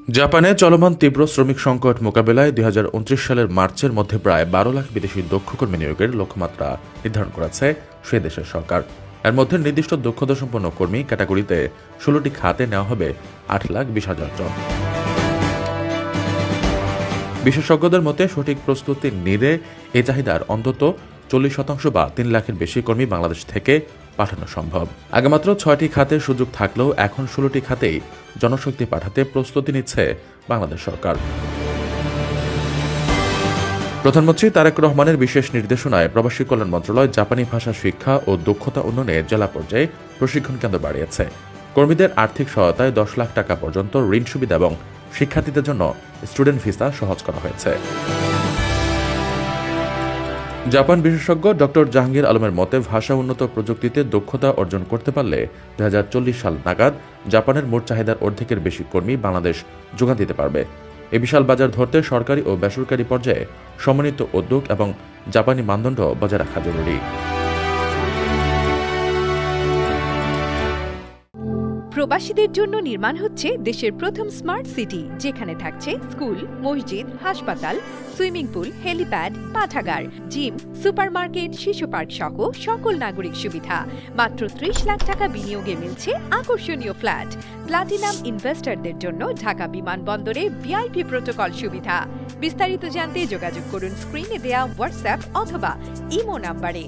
জাপানে চলমান তীব্র শ্রমিক সংকট মোকাবেলায় ২০২৯ সালের মার্চের মধ্যে প্রায় ১২ লাখ বিদেশি দক্ষ কর্মী নিয়োগের লক্ষ্যমাত্রা নির্ধারণ করেছে সে দেশের সরকার। এর মধ্যে নির্দিষ্ট দক্ষতাসম্পন্ন কর্মী ক্যাটাগরিতে ১৬টি খাতে নেওয়া হবে ৮,২০,০০০ জন। বিশেষজ্ঞদের মতে সঠিক প্রস্তুতি নিলে এ চাহিদার অন্তত ৪০% বা ৩ লাখের বেশি কর্মী বাংলাদেশ থেকে পাঠানো সম্ভব। আগে মাত্র ৬টি খাতে সুযোগ থাকলেও এখন ১৬টি খাতেই জনশক্তি পাঠাতে প্রস্তুতি নিচ্ছে বাংলাদেশ সরকার। প্রধানমন্ত্রী তারেক রহমানের বিশেষ নির্দেশনায় প্রবাসী কল্যাণ মন্ত্রণালয় জাপানি ভাষা শিক্ষা ও দক্ষতা উন্নয়নে জেলা পর্যায়ে প্রশিক্ষণ কেন্দ্র বাড়িয়েছে। কর্মীদের আর্থিক সহায়তায় ১০ লাখ টাকা পর্যন্ত ঋণ সুবিধা এবং শিক্ষার্থীদের জন্য স্টুডেন্ট ভিসা সহজ করা হয়েছে। জাপান বিশেষজ্ঞ ডক্টর জাহাঙ্গীর আলমের মতে ভাষা উন্নত প্রযুক্তিতে দক্ষতা অর্জন করতে পারলে ২০৪০ সাল নাগাদ জাপানের মোট চাহিদার অর্ধেকের বেশি কর্মী বাংলাদেশ যোগান দিতে পারবে। এ বিশাল বাজার ধরতে সরকারি ও বেসরকারি পর্যায়ে সমন্বিত উদ্যোগ এবং জাপানি মানদণ্ড বজায় রাখা জরুরি। প্রবাসীদের জন্য নির্মাণ হচ্ছে দেশের প্রথম স্মার্ট সিটি, যেখানে থাকছে স্কুল, মসজিদ, হাসপাতাল, সুইমিং পুল, হেলিপ্যাড, পাঠাগার, জিম, সুপারমার্কেট, শিশু পার্ক সহ সকল নাগরিক সুবিধা। মাত্র ৩০ লাখ টাকা বিনিয়োগে মিলছে আকর্ষণীয় ফ্ল্যাট। প্লাটিনাম ইনভেস্টরদের জন্য ঢাকা বিমানবন্দরে ভিআইপি প্রোটোকল সুবিধা। বিস্তারিত জানতে যোগাযোগ করুন স্ক্রিনে দেয়া হোয়াটসঅ্যাপ অথবা ইমো নাম্বারে।